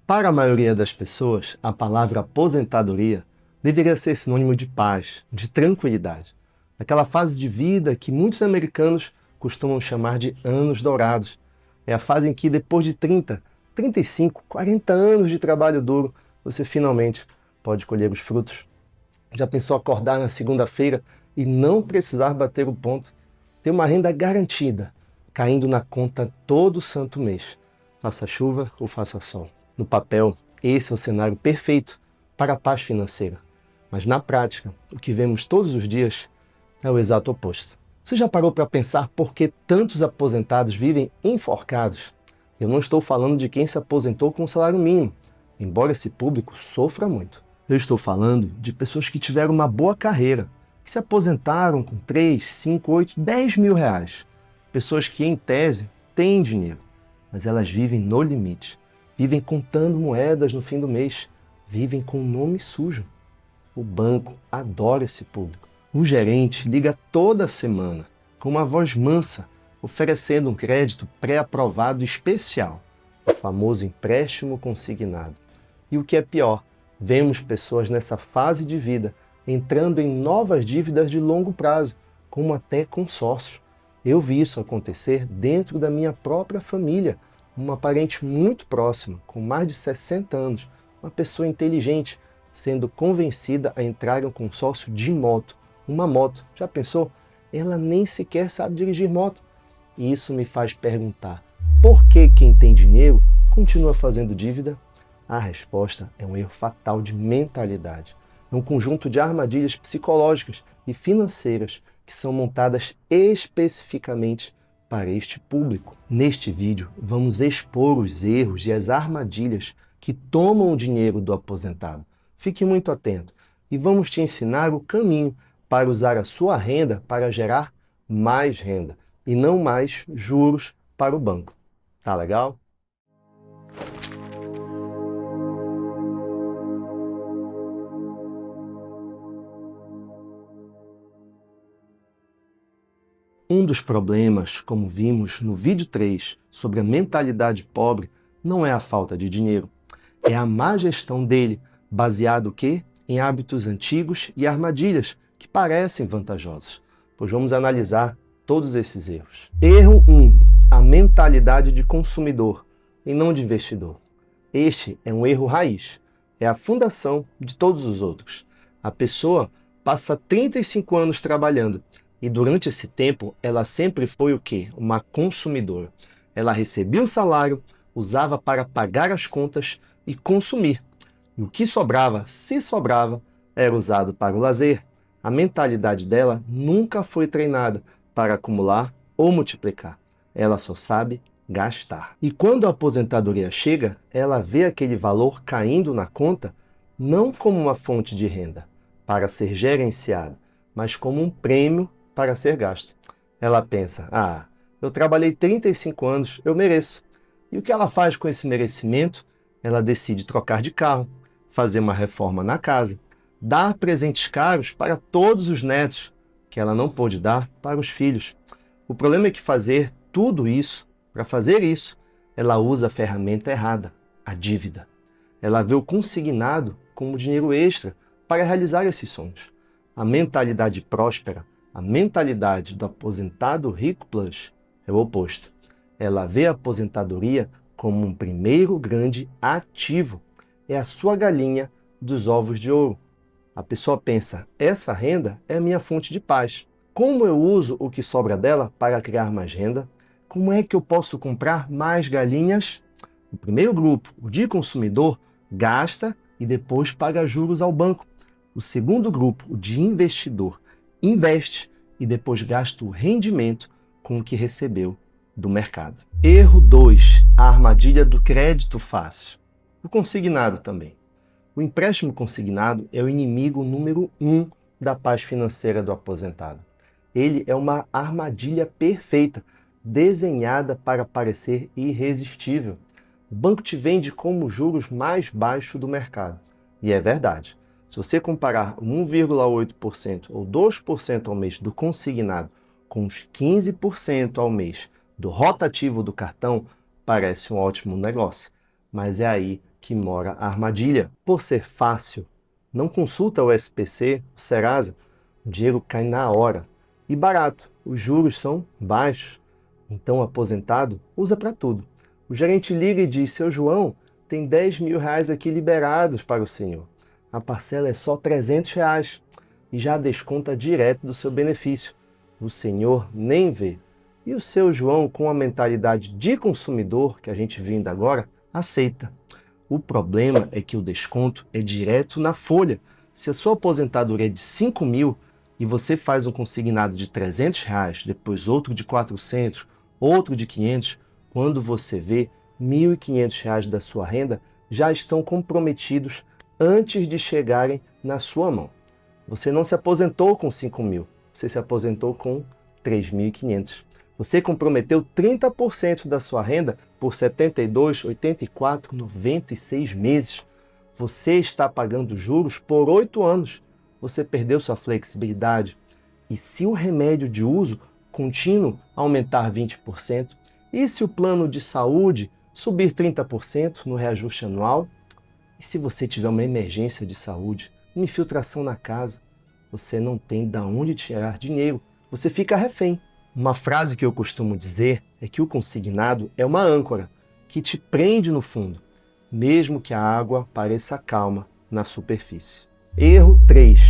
Para a maioria das pessoas, a palavra aposentadoria deveria ser sinônimo de paz, de tranquilidade. Aquela fase de vida que muitos americanos costumam chamar de anos dourados. É a fase em que depois de 30, 35, 40 anos de trabalho duro, você finalmente pode colher os frutos. Já pensou acordar na segunda-feira e não precisar bater o ponto? Ter uma renda garantida, caindo na conta todo santo mês, faça chuva ou faça sol. No papel, esse é o cenário perfeito para a paz financeira. Mas na prática, o que vemos todos os dias é o exato oposto. Você já parou para pensar por que tantos aposentados vivem enforcados? Eu não estou falando de quem se aposentou com um salário mínimo, embora esse público sofra muito. Eu estou falando de pessoas que tiveram uma boa carreira, que se aposentaram com 3, 5, 8, 10 mil reais. Pessoas que, em tese, têm dinheiro, mas elas vivem no limite. Vivem contando moedas no fim do mês. Vivem com o nome sujo. O banco adora esse público. O gerente liga toda semana, com uma voz mansa, oferecendo um crédito pré-aprovado especial, o famoso empréstimo consignado. E o que é pior, vemos pessoas nessa fase de vida entrando em novas dívidas de longo prazo, como até consórcio. Eu vi isso acontecer dentro da minha própria família. Uma parente muito próxima, com mais de 60 anos, uma pessoa inteligente, sendo convencida a entrar em um consórcio de moto. Uma moto, já pensou? Ela nem sequer sabe dirigir moto. E isso me faz perguntar, por que quem tem dinheiro continua fazendo dívida? A resposta é um erro fatal de mentalidade. É um conjunto de armadilhas psicológicas e financeiras que são montadas especificamente para este público. Neste vídeo, vamos expor os erros e as armadilhas que tomam o dinheiro do aposentado. Fique muito atento e vamos te ensinar o caminho para usar a sua renda para gerar mais renda e não mais juros para o banco. Tá legal? Um dos problemas, como vimos no vídeo 3 sobre a mentalidade pobre, não é a falta de dinheiro, é a má gestão dele, baseado o quê? Em hábitos antigos e armadilhas que parecem vantajosos. Pois vamos analisar todos esses erros. Erro 1. A mentalidade de consumidor e não de investidor. Este é um erro raiz, é a fundação de todos os outros. A pessoa passa 35 anos trabalhando, e durante esse tempo, ela sempre foi o quê? Uma consumidora. Ela recebia o salário, usava para pagar as contas e consumir. E o que sobrava, se sobrava, era usado para o lazer. A mentalidade dela nunca foi treinada para acumular ou multiplicar. Ela só sabe gastar. E quando a aposentadoria chega, ela vê aquele valor caindo na conta não como uma fonte de renda para ser gerenciada, mas como um prêmio para ser gasto. Ela pensa, eu trabalhei 35 anos, eu mereço. E o que ela faz com esse merecimento? Ela decide trocar de carro, fazer uma reforma na casa, dar presentes caros para todos os netos, que ela não pôde dar para os filhos. O problema é que para fazer isso, ela usa a ferramenta errada, a dívida. Ela vê o consignado como dinheiro extra para realizar esses sonhos. A mentalidade próspera, a mentalidade do aposentado rico plus é o oposto. Ela vê a aposentadoria como um primeiro grande ativo. É a sua galinha dos ovos de ouro. A pessoa pensa, essa renda é a minha fonte de paz. Como eu uso o que sobra dela para criar mais renda? Como é que eu posso comprar mais galinhas? O primeiro grupo, o de consumidor, gasta e depois paga juros ao banco. O segundo grupo, o de investidor, investe e depois gasta o rendimento com o que recebeu do mercado. Erro 2. A armadilha do crédito fácil. O consignado também. O empréstimo consignado é o inimigo número 1 da paz financeira do aposentado. Ele é uma armadilha perfeita, desenhada para parecer irresistível. O banco te vende como os juros mais baixos do mercado. E é verdade. Se você comparar 1,8% ou 2% ao mês do consignado com os 15% ao mês do rotativo do cartão, parece um ótimo negócio. Mas é aí que mora a armadilha. Por ser fácil, não consulta o SPC, o Serasa, o dinheiro cai na hora. E barato, os juros são baixos. Então o aposentado usa para tudo. O gerente liga e diz: seu João, tem 10 mil reais aqui liberados para o senhor. A parcela é só 300 reais e já desconta direto do seu benefício. O senhor nem vê. E o seu João, com a mentalidade de consumidor, que a gente viu ainda agora, aceita. O problema é que o desconto é direto na folha. Se a sua aposentadoria é de 5 mil e você faz um consignado de 300 reais, depois outro de 400, outro de 500, quando você vê, 1.500 reais da sua renda já estão comprometidos antes de chegarem na sua mão. Você não se aposentou com 5 mil, você se aposentou com 3.500. Você comprometeu 30% da sua renda por 72, 84, 96 meses. Você está pagando juros por 8 anos. Você perdeu sua flexibilidade. E se o remédio de uso contínuo aumentar 20%? E se o plano de saúde subir 30% no reajuste anual? E se você tiver uma emergência de saúde, uma infiltração na casa? Você não tem de onde tirar dinheiro. Você fica refém. Uma frase que eu costumo dizer é que o consignado é uma âncora que te prende no fundo, mesmo que a água pareça calma na superfície. Erro 3.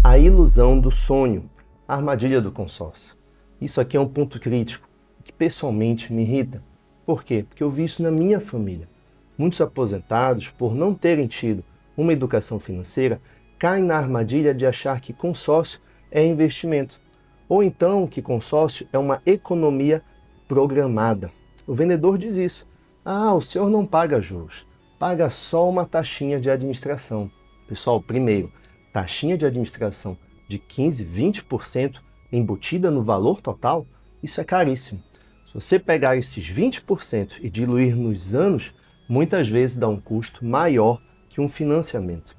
A ilusão do sonho, a armadilha do consórcio. Isso aqui é um ponto crítico que pessoalmente me irrita. Por quê? Porque eu vi isso na minha família. Muitos aposentados, por não terem tido uma educação financeira, caem na armadilha de achar que consórcio é investimento. Ou então que consórcio é uma economia programada. O vendedor diz isso. Ah, o senhor não paga juros, paga só uma taxinha de administração. Pessoal, primeiro, taxinha de administração de 15%, 20% embutida no valor total, isso é caríssimo. Se você pegar esses 20% e diluir nos anos, muitas vezes dá um custo maior que um financiamento.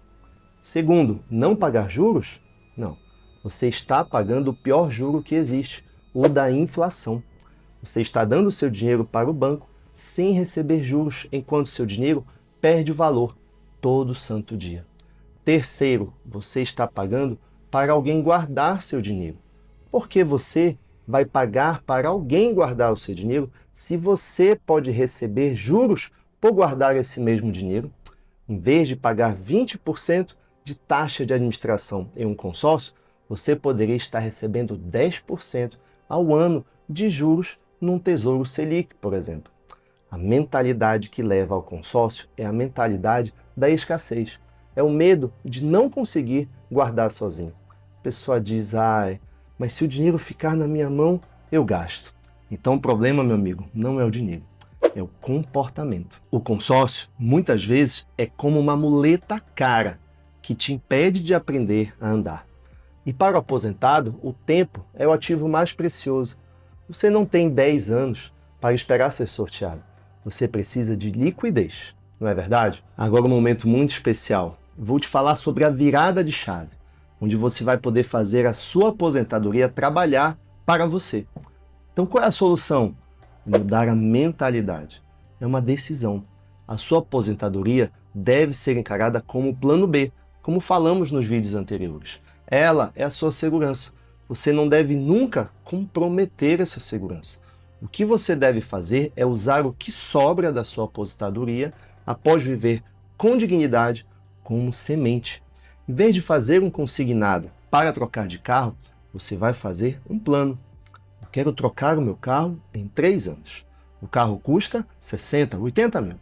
Segundo, não pagar juros? Não. Você está pagando o pior juro que existe, o da inflação. Você está dando seu dinheiro para o banco sem receber juros, enquanto seu dinheiro perde valor todo santo dia. Terceiro, você está pagando para alguém guardar seu dinheiro. Por que você vai pagar para alguém guardar o seu dinheiro se você pode receber juros por guardar esse mesmo dinheiro? Em vez de pagar 20% de taxa de administração em um consórcio, você poderia estar recebendo 10% ao ano de juros num Tesouro Selic, por exemplo. A mentalidade que leva ao consórcio é a mentalidade da escassez. É o medo de não conseguir guardar sozinho. A pessoa diz: mas se o dinheiro ficar na minha mão, eu gasto. Então o problema, meu amigo, não é o dinheiro, é o comportamento. O consórcio, muitas vezes, é como uma muleta cara que te impede de aprender a andar. E para o aposentado, o tempo é o ativo mais precioso. Você não tem 10 anos para esperar ser sorteado. Você precisa de liquidez, não é verdade? Agora um momento muito especial. Vou te falar sobre a virada de chave, onde você vai poder fazer a sua aposentadoria trabalhar para você. Então qual é a solução? Mudar a mentalidade. É uma decisão. A sua aposentadoria deve ser encarada como plano B, como falamos nos vídeos anteriores. Ela é a sua segurança. Você não deve nunca comprometer essa segurança. O que você deve fazer é usar o que sobra da sua aposentadoria após viver com dignidade como semente. Em vez de fazer um consignado para trocar de carro, você vai fazer um plano. Eu quero trocar o meu carro em 3 anos. O carro custa 60, 80 mil.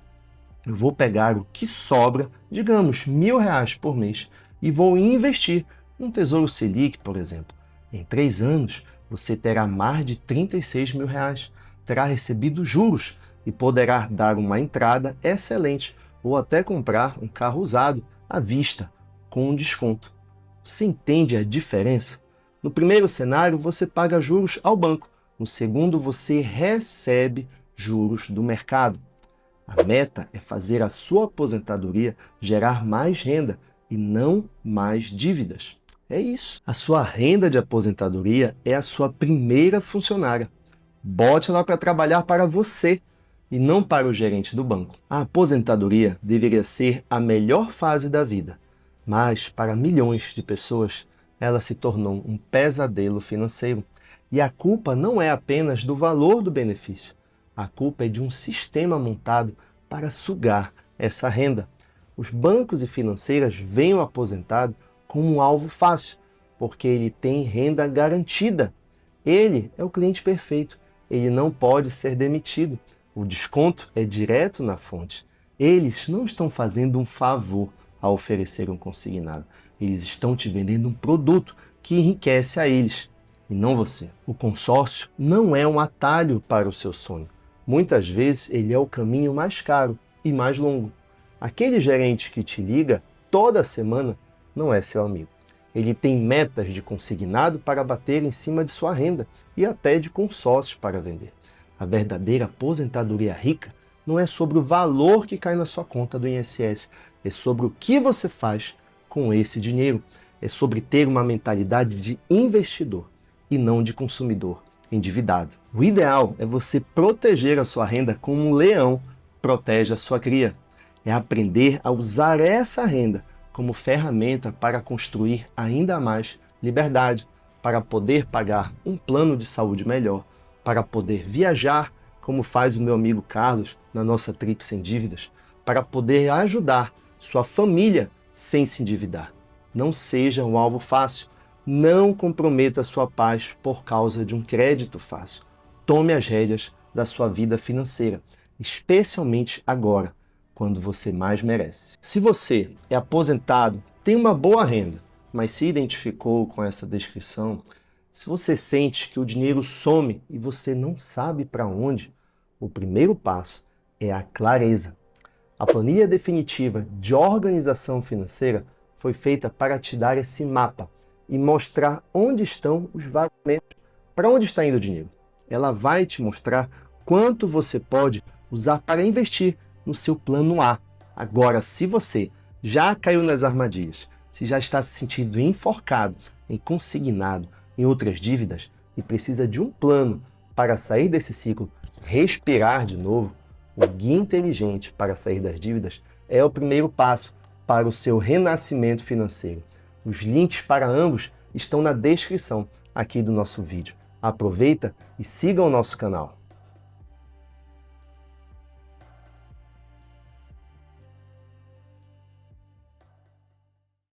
Eu vou pegar o que sobra, digamos, R$1.000 por mês, e vou investir num Tesouro Selic, por exemplo. Em 3 anos, você terá mais de R$36.000, terá recebido juros e poderá dar uma entrada excelente ou até comprar um carro usado à vista, com um desconto. Você entende a diferença? No primeiro cenário, você paga juros ao banco. No segundo, você recebe juros do mercado. A meta é fazer a sua aposentadoria gerar mais renda e não mais dívidas. É isso. A sua renda de aposentadoria é a sua primeira funcionária. Bote ela para trabalhar para você e não para o gerente do banco. A aposentadoria deveria ser a melhor fase da vida, mas para milhões de pessoas ela se tornou um pesadelo financeiro. E a culpa não é apenas do valor do benefício, a culpa é de um sistema montado para sugar essa renda. Os bancos e financeiras veem o aposentado como um alvo fácil, porque ele tem renda garantida. Ele é o cliente perfeito, ele não pode ser demitido. O desconto é direto na fonte. Eles não estão fazendo um favor ao oferecer um consignado. Eles estão te vendendo um produto que enriquece a eles, e não você. O consórcio não é um atalho para o seu sonho. Muitas vezes ele é o caminho mais caro e mais longo. Aquele gerente que te liga toda semana não é seu amigo. Ele tem metas de consignado para bater em cima de sua renda e até de consórcios para vender. A verdadeira aposentadoria rica não é sobre o valor que cai na sua conta do INSS, é sobre o que você faz com esse dinheiro. É sobre ter uma mentalidade de investidor e não de consumidor endividado. O ideal é você proteger a sua renda como um leão protege a sua cria. É aprender a usar essa renda como ferramenta para construir ainda mais liberdade, para poder pagar um plano de saúde melhor, para poder viajar, como faz o meu amigo Carlos na nossa Trip Sem Dívidas, para poder ajudar sua família sem se endividar. Não seja um alvo fácil. Não comprometa sua paz por causa de um crédito fácil. Tome as rédeas da sua vida financeira, especialmente agora, quando você mais merece. Se você é aposentado, tem uma boa renda, mas se identificou com essa descrição, se você sente que o dinheiro some e você não sabe para onde, o primeiro passo é a clareza. A planilha definitiva de organização financeira foi feita para te dar esse mapa e mostrar onde estão os vazamentos, para onde está indo o dinheiro. Ela vai te mostrar quanto você pode usar para investir no seu plano A. Agora, se você já caiu nas armadilhas, se já está se sentindo enforcado, em consignado, em outras dívidas e precisa de um plano para sair desse ciclo, respirar de novo, o Guia Inteligente para sair das dívidas é o primeiro passo para o seu renascimento financeiro. Os links para ambos estão na descrição aqui do nosso vídeo. Aproveita e siga o nosso canal.